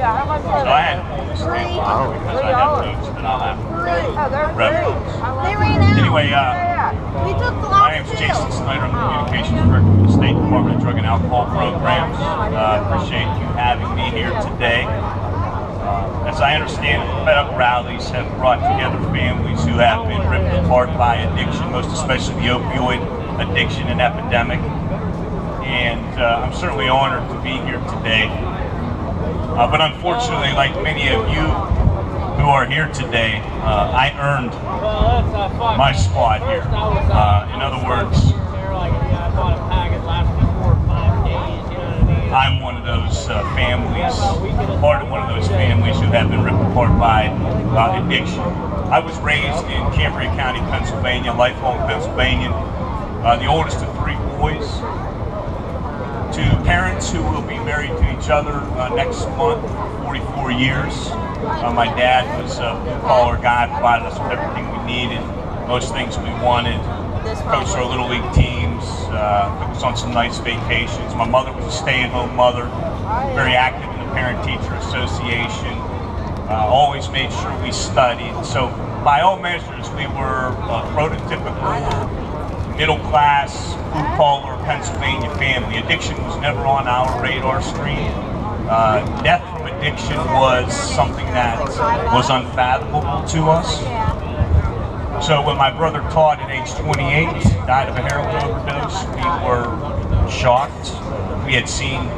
So I had to pull this thing on because I have notes that I'll have to reference. Anyway, my name is Jason Snyder. I'm the Communications Director for the State Department of Drug and Alcohol Programs. Appreciate you having me here today. As I understand it, FedUP rallies have brought together families who have been ripped apart by addiction, most especially the opioid addiction and epidemic. And I'm certainly honored to be here today. But unfortunately, like many of you who are here today, I earned my spot here. In other words, I'm one of those families, part of one of those families who have been ripped apart by addiction. I was raised in Cambria County, Pennsylvania, lifelong Pennsylvanian, the oldest of 3 boys, to parents who will be married to each other next month for 44 years. My dad was a blue-collar guy, provided us with everything we needed, most things we wanted, coached our Little League teams, took us on some nice vacations. My mother was a stay-at-home mother, very active in the Parent-Teacher Association, always made sure we studied. So by all measures, we were a prototypical middle-class, blue-collar Pennsylvania family. Addiction was never on our radar screen. Death from addiction was something that was unfathomable to us. So when my brother Todd at age 28 died of a heroin overdose, we were shocked. We had seen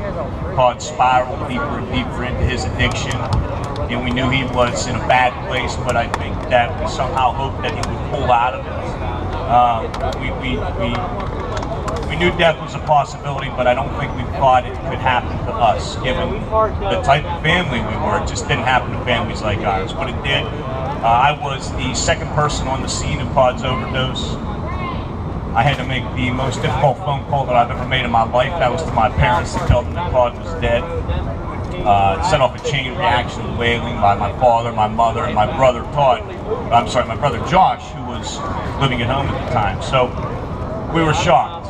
Todd spiral deeper and deeper into his addiction, and we knew he was in a bad place, but I think that we somehow hoped that he would pull out of it. We knew death was a possibility, but I don't think we thought it could happen to us, given the type of family we were. It just didn't happen to families like ours, but it did. I was the second person on the scene of Todd's overdose. I had to make the most difficult phone call that I've ever made in my life. That was to my parents to tell them that Todd was dead. It set off a chain reaction of wailing by my father, my mother, and my brother my brother Josh, who was living at home at the time. So we were shocked.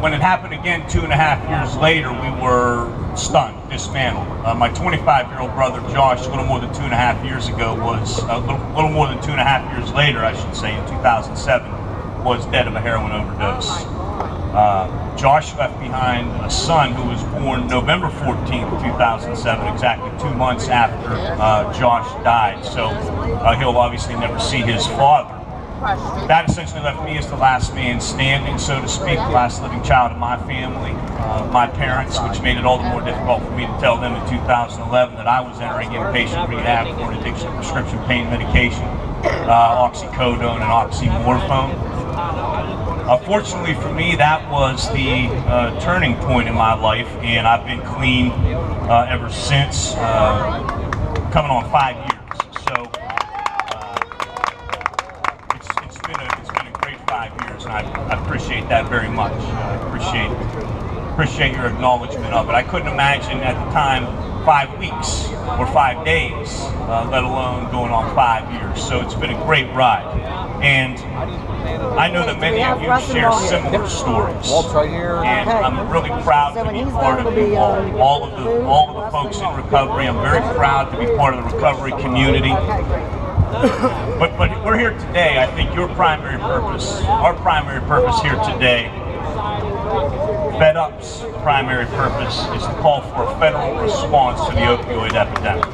When it happened again 2.5 years later, we were stunned, dismantled. My 25-year-old brother Josh, a little more than 2.5 years ago, little more than 2.5 years later, I should say, in 2007, was dead of a heroin overdose. Josh left behind a son who was born November 14th, 2007, exactly 2 months after Josh died. So he'll obviously never see his father. That essentially left me as the last man standing, so to speak, the last living child of my family, my parents, which made it all the more difficult for me to tell them in 2011 that I was entering inpatient rehab for an addiction to prescription pain medication, oxycodone and oxymorphone. Fortunately for me, that was the turning point in my life, and I've been clean ever since, coming on 5 years. So it's been a great 5 years, and I appreciate that very much. Appreciate your acknowledgement of it. I couldn't imagine at the time 5 weeks or 5 days, let alone going on 5 years. So it's been a great ride, and I know that many of you share similar stories, and I'm really proud to be part of all of the folks in recovery. I'm very proud to be part of the recovery community. But we're here today. I think your primary purpose, our primary purpose here today, FedUP's primary purpose, is to call for a federal response to the opioid epidemic.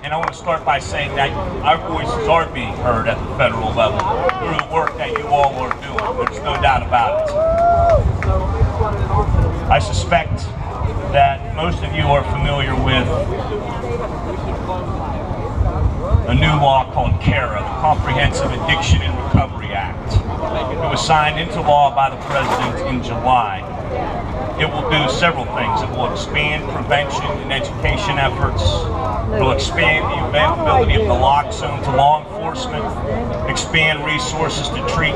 And I want to start by saying that our voices are being heard at the federal level through the work that you all are doing. There's no doubt about it. I suspect that most of you are familiar with a new law called CARA, the Comprehensive Addiction and Recovery Act. It was signed into law by the President in July. It will do several things. It will expand prevention and education efforts. It will expand the availability of the lock zone to law enforcement, expand resources to treat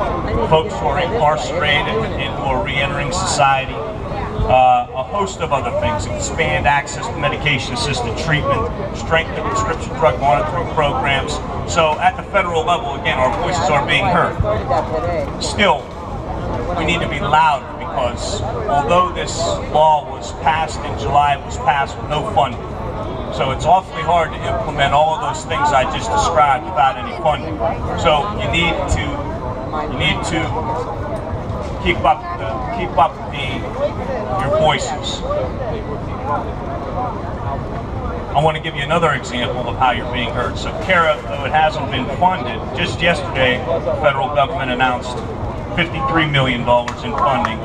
folks who are incarcerated and who are re-entering society. A host of other things, expand access to medication-assisted treatment, strengthen prescription drug monitoring programs. So at the federal level, again, our voices are being heard. Still, we need to be louder, because although this law was passed in July, it was passed with no funding. So it's awfully hard to implement all of those things I just described without any funding. So you need to keep up your voices. I want to give you another example of how you're being heard. So CARA, though it hasn't been funded, just yesterday the federal government announced $53 million in funding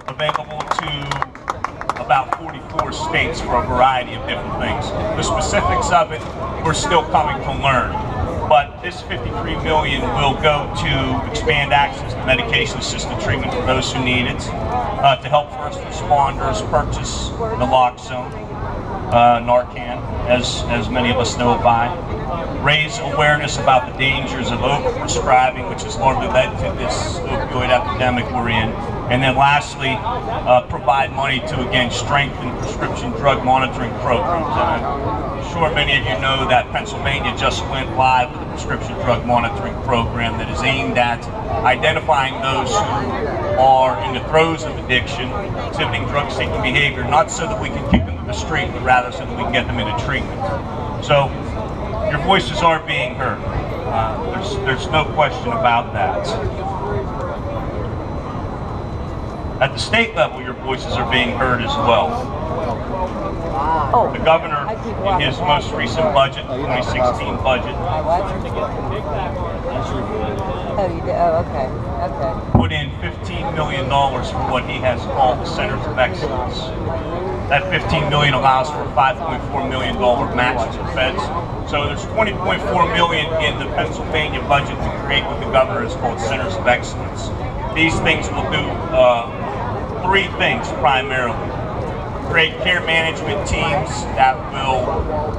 available to about 44 states for a variety of different things. The specifics of it, we're still coming to learn. But this $53 million will go to expand access to medication-assisted treatment for those who need it, to help first responders purchase naloxone, Narcan, as many of us know it by, raise awareness about the dangers of overprescribing, which has largely led to this opioid epidemic we're in, and then lastly, provide money to, again, strengthen prescription drug monitoring programs. And I'm sure many of you know that Pennsylvania just went live with a prescription drug monitoring program that is aimed at identifying those who are in the throes of addiction, exhibiting drug-seeking behavior, not so that we can kick them to the street, but rather so that we can get them into treatment. So your voices are being heard. There's no question about that. At the state level, your voices are being heard as well. The governor, in his most recent budget, 2016 budget, put in $15 million for what he has called the Centers of Excellence. That $15 million allows for a $5.4 million match to the feds. So there's $20.4 million in the Pennsylvania budget to create what the governor has called Centers of Excellence. These things will do three things primarily. Create care management teams that will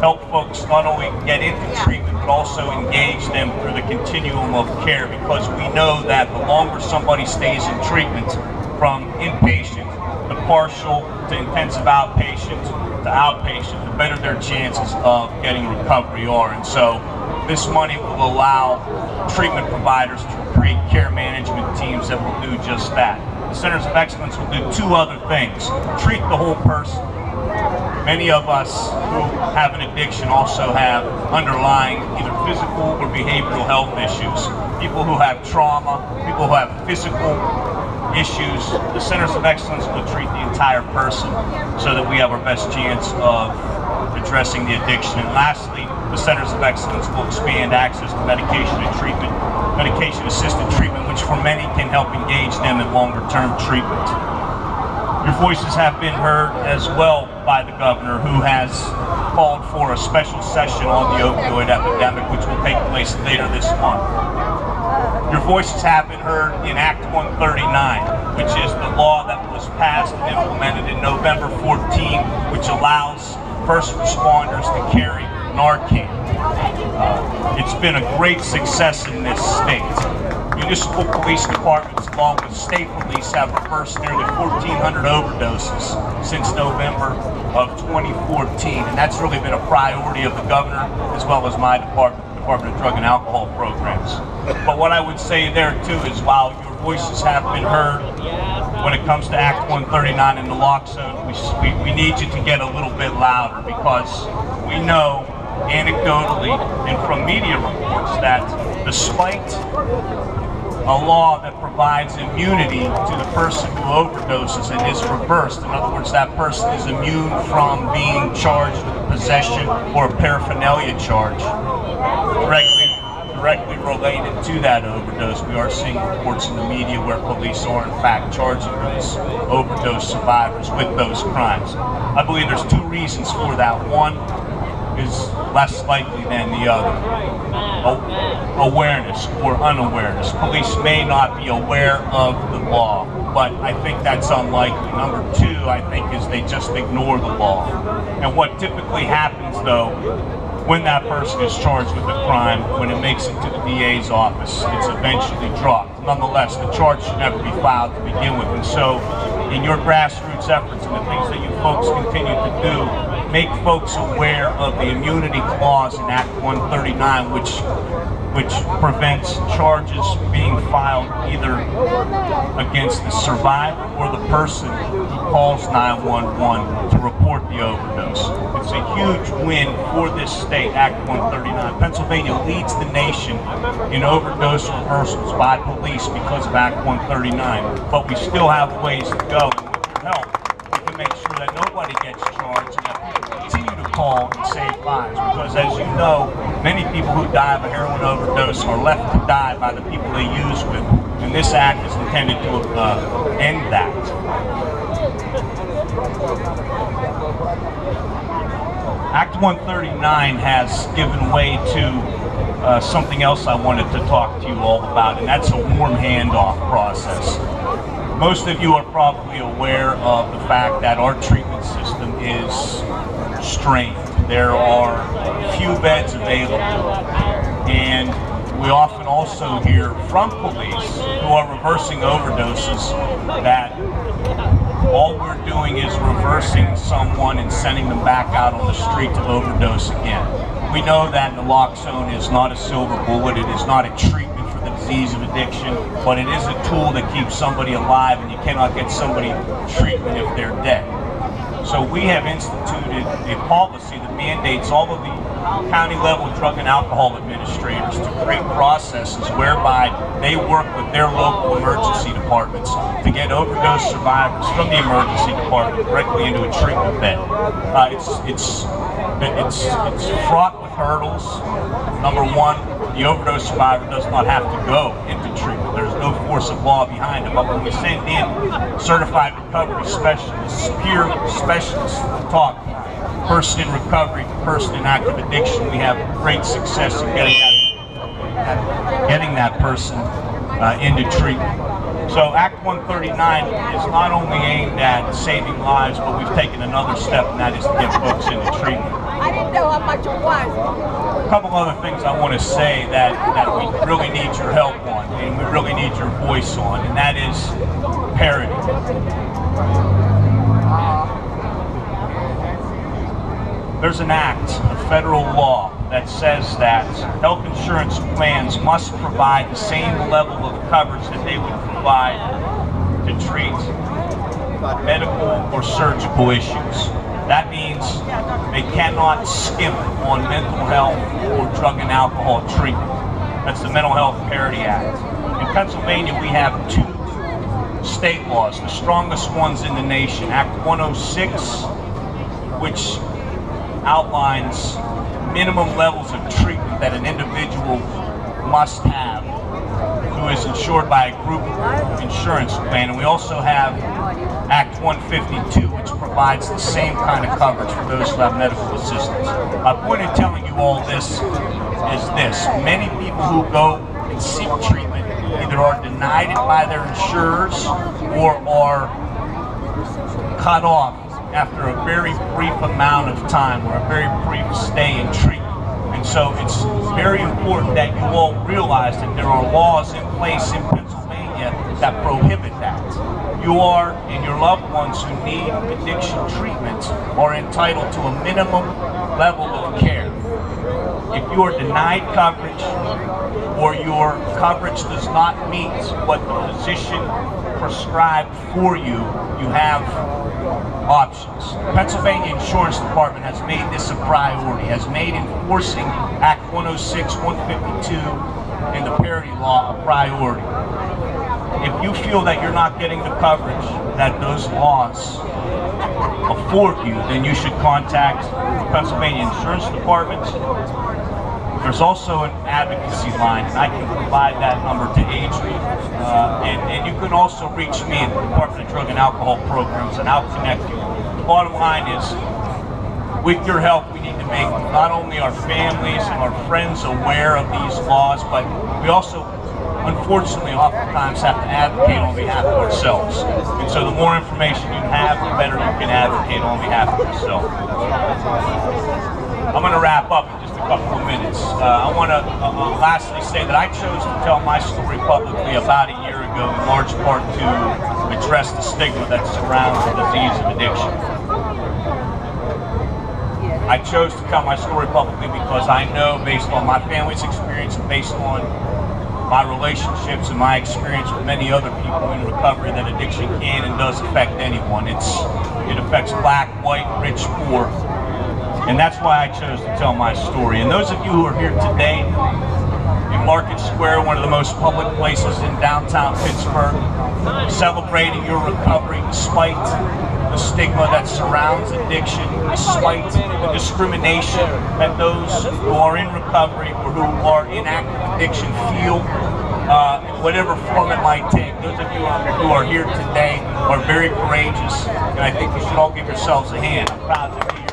help folks not only get into treatment, but also engage them through the continuum of care, because we know that the longer somebody stays in treatment, from inpatient to partial to intensive outpatient to outpatient, the better their chances of getting recovery are. And so this money will allow treatment providers to create care management teams that will do just that. The Centers of Excellence will do two other things. Treat the whole person. Many of us who have an addiction also have underlying either physical or behavioral health issues. People who have trauma, people who have physical issues. The Centers of Excellence will treat the entire person so that we have our best chance of addressing the addiction. And lastly, the Centers of Excellence will expand access to medication and treatment, medication-assisted treatment, which for many can help engage them in longer-term treatment. Your voices have been heard as well by the governor, who has called for a special session on the opioid epidemic, which will take place later this month. Your voices have been heard in Act 139, which is the law that was passed and implemented in November 14, which allows first responders to carry Narcan. It's been a great success in this state. Municipal police departments, along with state police, have reversed nearly 1,400 overdoses since November of 2014, and that's really been a priority of the governor as well as my department, the Department of Drug and Alcohol Programs. But what I would say there too is, while your voices have been heard when it comes to Act 139 and naloxone, we need you to get a little bit louder, because we know anecdotally and from media reports that despite a law that provides immunity to the person who overdoses and is reversed, in other words, that person is immune from being charged with a possession or a paraphernalia charge directly related to that overdose, we are seeing reports in the media where police are in fact charging those overdose survivors with those crimes. I believe there's two reasons for that. One is less likely than the other. Awareness or unawareness. Police may not be aware of the law, but I think that's unlikely. Number two, I think, is they just ignore the law. And what typically happens, though, when that person is charged with a crime, when it makes it to the DA's office, it's eventually dropped. Nonetheless, the charge should never be filed to begin with. And so, in your grassroots efforts and the things that you folks continue to do, make folks aware of the immunity clause in Act 139, which which prevents charges being filed either against the survivor or the person who calls 911 to report the overdose. It's a huge win for this state, Act 139. Pennsylvania leads the nation in overdose reversals by police because of Act 139, but we still have ways to go. And with your help, we can make sure that nobody gets charged and that people continue to call and save lives, because as you know, many people who die of a heroin overdose are left to die by the people they use with, and this act is intended to end that. Act 139 has given way to something else I wanted to talk to you all about, and that's a warm handoff process. Most of you are probably aware of the fact that our treatment system is strained. There are few beds available, and we often also hear from police who are reversing overdoses that all we're doing is reversing someone and sending them back out on the street to overdose again. We know that naloxone is not a silver bullet, it is not a treatment for the disease of addiction, but it is a tool that keeps somebody alive, and you cannot get somebody treatment if they're dead. So we have instituted a policy that mandates all of the county-level drug and alcohol administrators to create processes whereby they work with their local emergency departments to get overdose survivors from the emergency department directly into a treatment bed. It's fraught with hurdles. Number one, the overdose survivor does not have to go into treatment. There's no force of law behind it. But when we send in certified recovery specialists, peer specialists to talk, person in recovery, person in active addiction, we have great success in getting that person into treatment. So Act 139 is not only aimed at saving lives, but we've taken another step, and that is to get folks into treatment. I didn't know how much it was. A couple other things I want to say that we really need your help on, and we really need your voice on, and that is Parity. There's an act, a federal law, that says that health insurance plans must provide the same level of coverage that they would provide to treat medical or surgical issues. That means they cannot skimp on mental health or drug and alcohol treatment. That's the Mental Health Parity Act. In Pennsylvania, we have two state laws, the strongest ones in the nation. Act 106, which outlines minimum levels of treatment that an individual must have who is insured by a group insurance plan. And we also have Act 152, which provides the same kind of coverage for those who have medical assistance. My point in telling you all this is this. Many people who go and seek treatment either are denied it by their insurers or are cut off after a very brief amount of time or a very brief stay in treatment. And so it's very important that you all realize that there are laws in place in Pennsylvania that prohibit that. You are, and your loved ones who need addiction treatment are entitled to a minimum level of care. If you are denied coverage or your coverage does not meet what the physician prescribed for you, you have options. The Pennsylvania Insurance Department has made this a priority, has made enforcing Act 106, 152, and the Parity Law a priority. If you feel that you're not getting the coverage that those laws afford you, then you should contact the Pennsylvania Insurance Department. There's also an advocacy line, and I can provide that number to Adrian. And you can also reach me at the Department of Drug and Alcohol Programs, and I'll connect you. The bottom line is, with your help, we need to make not only our families and our friends aware of these laws, but we also, unfortunately, oftentimes have to advocate on behalf of ourselves. And so the more information you have, the better you can advocate on behalf of yourself. I'm going to wrap up in just a couple of minutes. I want to lastly say that I chose to tell my story publicly about a year ago, in large part to address the stigma that surrounds the disease of addiction. I chose to tell my story publicly because I know, based on my family's experience and based on my relationships and my experience with many other people in recovery, that addiction can and does affect anyone. It affects black, white, rich, poor. And that's why I chose to tell my story. And those of you who are here today in Market Square, one of the most public places in downtown Pittsburgh, celebrating your recovery despite the stigma that surrounds addiction, despite the discrimination that those who are in recovery or who are in active addiction feel, whatever form it might take. Those of you who are here today are very courageous, and I think you should all give yourselves a hand. I'm proud to be here.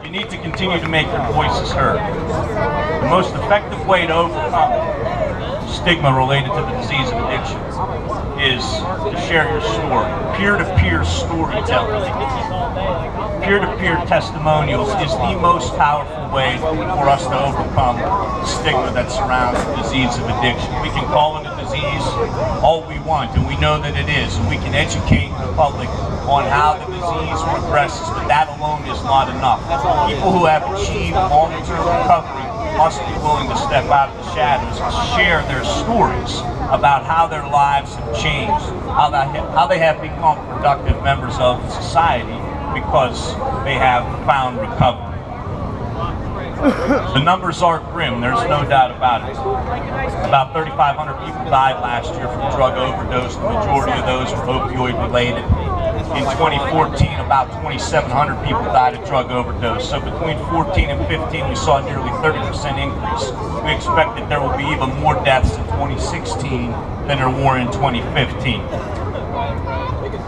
You need to continue to make your voices heard. The most effective way to overcome stigma related to the disease of addiction is to share your story. Peer-to-peer storytelling, peer-to-peer testimonials is the most powerful way for us to overcome the stigma that surrounds the disease of addiction. We can call it a disease all we want, and we know that it is, and we can educate the public on how the disease progresses, but that alone is not enough. People who have achieved long-term recovery must be willing to step out of the shadows and share their stories about how their lives have changed, how they have become productive members of society because they have found recovery. The numbers are grim, there's no doubt about it. About 3,500 people died last year from drug overdose. The majority of those were opioid related. In 2014, about 2,700 people died of drug overdose. So between 14 and 15, we saw nearly 30% increase. We expect that there will be even more deaths in 2016 than there were in 2015.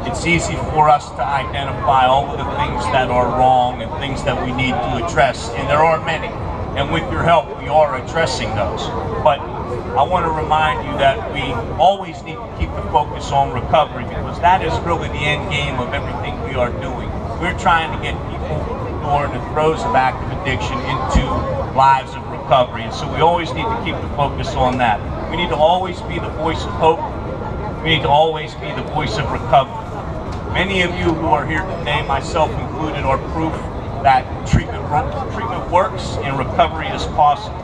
It's easy for us to identify all of the things that are wrong and things that we need to address, and there are many. And with your help, we are addressing those. But I want to remind you that we always need to keep the focus on recovery, because that is really the end game of everything we are doing. We're trying to get people who are in the throes of active addiction into lives of recovery, and so we always need to keep the focus on that. We need to always be the voice of hope. We need to always be the voice of recovery. Many of you who are here today, myself included, are proof that treatment works and recovery is possible.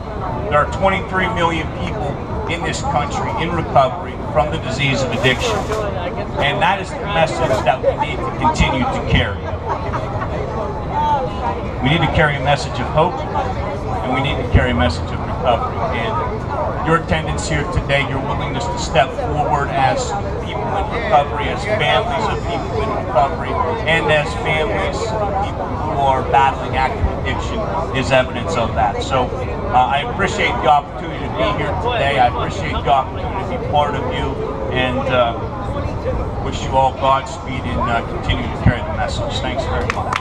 There are 23 million people in this country in recovery from the disease of addiction. And that is the message that we need to continue to carry. We need to carry a message of hope, and we need to carry a message of recovery. And your attendance here today, your willingness to step forward as people in recovery, as families of people in recovery, and as families of people who are battling active addiction is evidence of that. So I appreciate the opportunity to be here today. I appreciate the opportunity to be part of you, and wish you all Godspeed in continuing to carry the message. Thanks very much.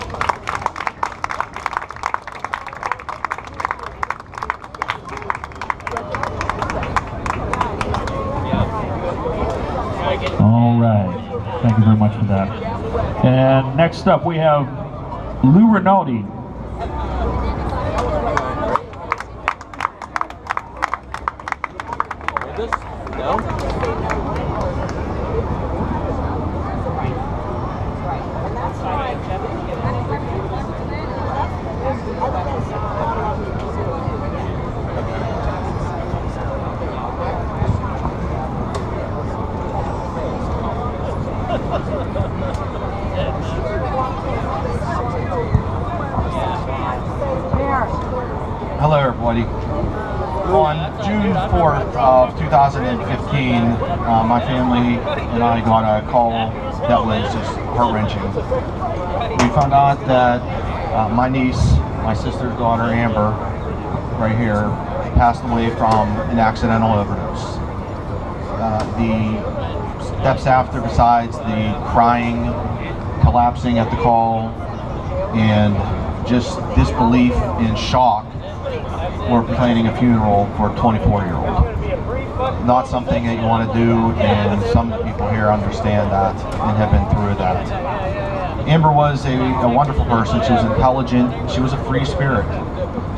All right, thank you very much for that. And next up we have Lou Rinaldi. Hello everybody. On June 4th of 2015, my family and I got a call that was just heart-wrenching. We found out that my niece, my sister's daughter Amber, right here, passed away from an accidental overdose. The steps after, besides the crying, collapsing at the call, and just disbelief and shock, we're planning a funeral for a 24-year-old. Not something that you want to do, and some people here understand that and have been through that. Amber was a wonderful person. She was intelligent. She was a free spirit.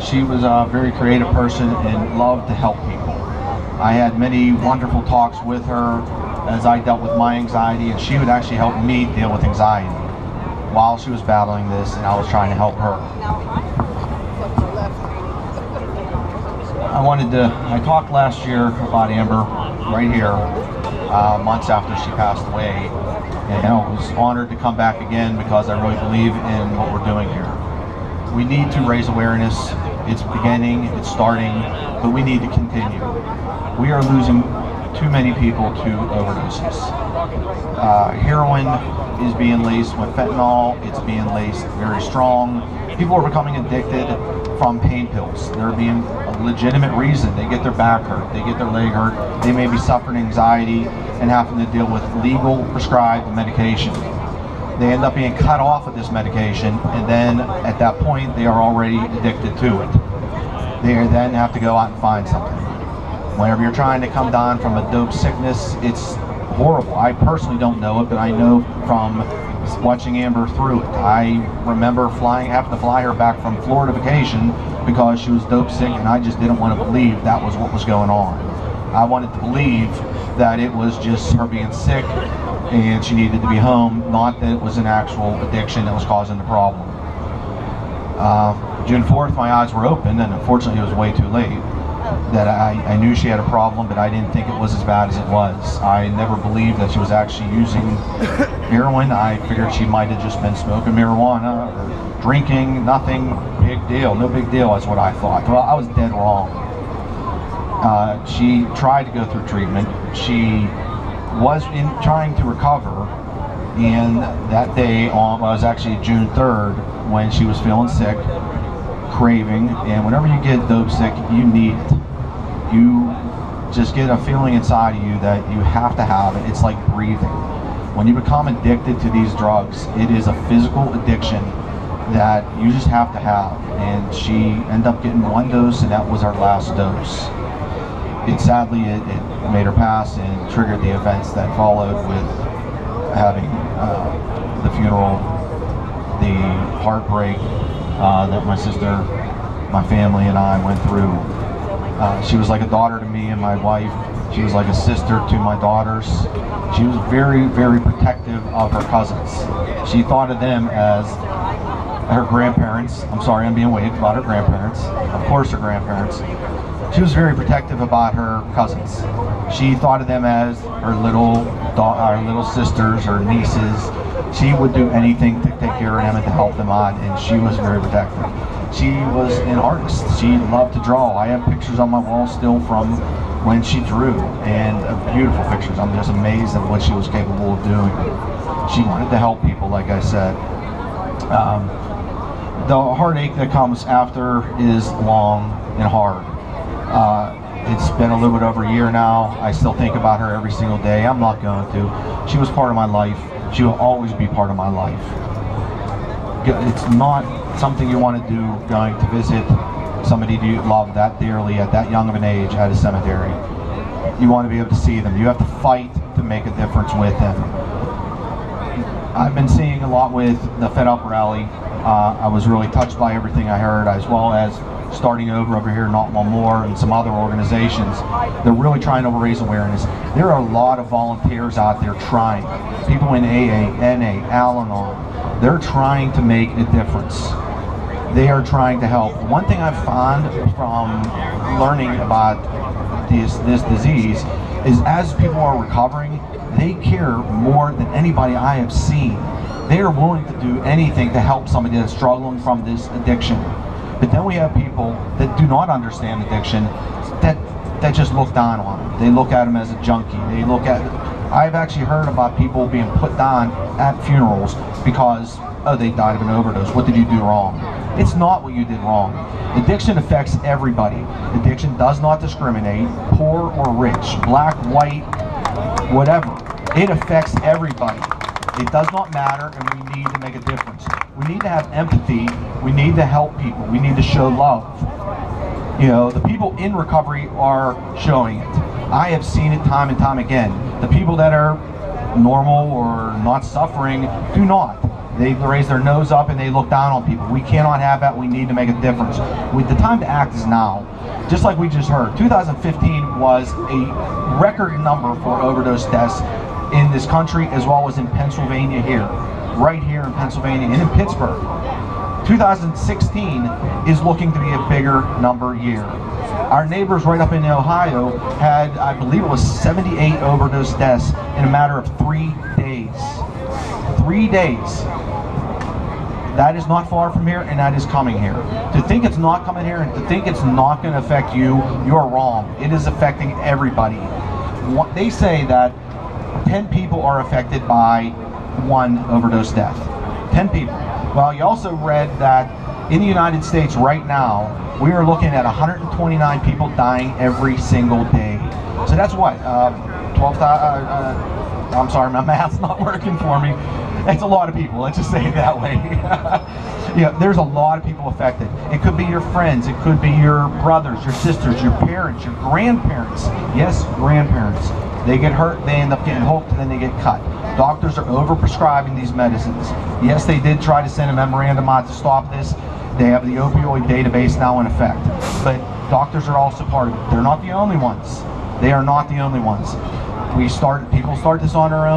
She was a very creative person and loved to help people. I had many wonderful talks with her as I dealt with my anxiety, and she would actually help me deal with anxiety while she was battling this, and I was trying to help her. I talked last year about Amber right here, months after she passed away, and I was honored to come back again because I really believe in what we're doing here. We need to raise awareness. It's beginning, it's starting, but we need to continue. We are losing too many people to overdoses. Heroin is being laced with fentanyl. It's being laced very strong. People are becoming addicted from pain pills. They're being a legitimate reason. They get their back hurt, they get their leg hurt, they may be suffering anxiety and having to deal with legal prescribed medication. They end up being cut off of this medication, and then at that point they are already addicted to it. They then have to go out and find something. Whenever you're trying to come down from a dope sickness, it's horrible. I personally don't know it, but I know from watching Amber through it. I remember having to fly her back from Florida vacation because she was dope sick, and I just didn't want to believe that was what was going on. I wanted to believe that it was just her being sick and she needed to be home, not that it was an actual addiction that was causing the problem. June 4th, my eyes were open, and unfortunately it was way too late. That I knew she had a problem, but I didn't think it was as bad as it was. I never believed that she was actually using heroin. I figured she might have just been smoking marijuana or drinking. Nothing big deal. No big deal is what I thought. Well, I was dead wrong. She tried to go through treatment. She was trying to recover, and that day was actually June 3rd when she was feeling sick, craving, and whenever you get dope sick, you need it. You just get a feeling inside of you that you have to have it. It's like breathing. When you become addicted to these drugs, it is a physical addiction that you just have to have. And she ended up getting one dose, and that was her last dose. Sadly, it made her pass and triggered the events that followed with having the funeral, the heartbreak that my sister, my family, and I went through. She was like a daughter to me and my wife. She was like a sister to my daughters. She was very, very protective of her cousins. She thought of them as her grandparents. I'm sorry, I'm being waved about her grandparents. Of course, her grandparents. She was very protective about her cousins. She thought of them as her little sisters or nieces. She would do anything to take care of them and to help them out, and she was very protective. She was an artist. She loved to draw. I have pictures on my wall still from when she drew, and beautiful pictures. I'm just amazed at what she was capable of doing. She wanted to help people, like I said. The heartache that comes after is long and hard. It's been a little bit over a year now. I still think about her every single day. I'm not going to. She was part of my life. She will always be part of my life. It's not something you want to do, going to visit somebody you love that dearly at that young of an age at a cemetery. You want to be able to see them. You have to fight to make a difference with them. I've been seeing a lot with the FedUP rally. I was really touched by everything I heard, as well as starting over here, Not One More, and some other organizations. They're really trying to raise awareness. There are a lot of volunteers out there trying. People in AA, NA, Al-Anon. They're trying to make a difference. They are trying to help. One thing I've found from learning about this disease is as people are recovering, they care more than anybody I have seen. They are willing to do anything to help somebody that's struggling from this addiction. But then we have people that do not understand addiction that just look down on them. They look at them as a junkie. I've actually heard about people being put down at funerals because, oh, they died of an overdose. What did you do wrong? It's not what you did wrong. Addiction affects everybody. Addiction does not discriminate, poor or rich, black, white, whatever. It affects everybody. It does not matter, and we need to make a difference. We need to have empathy. We need to help people. We need to show love. You know, the people in recovery are showing it. I have seen it time and time again. The people that are normal or not suffering do not. They raise their nose up and they look down on people. We cannot have that. We need to make a difference. The time to act is now. Just like we just heard, 2015 was a record number for overdose deaths in this country as well as in Pennsylvania here. Right here in Pennsylvania and in Pittsburgh. 2016 is looking to be a bigger number year. Our neighbors right up in Ohio had, I believe it was 78 overdose deaths in a matter of 3 days. 3 days. That is not far from here, and that is coming here. To think it's not coming here and to think it's not going to affect you, you're wrong. It is affecting everybody. They say that 10 people are affected by one overdose death. 10 people. Well, you also read that in the United States right now, we are looking at 129 people dying every single day. So that's what? 12,000, I'm sorry, my math's not working for me. It's a lot of people, let's just say it that way. Yeah, there's a lot of people affected. It could be your friends, it could be your brothers, your sisters, your parents, your grandparents. Yes, grandparents. They get hurt, they end up getting hooked, and then they get cut. Doctors are overprescribing these medicines. Yes, they did try to send a memorandum out to stop this. They have the opioid database now in effect. But doctors are also part of it. They're not the only ones. They are not the only ones. People start this on their own.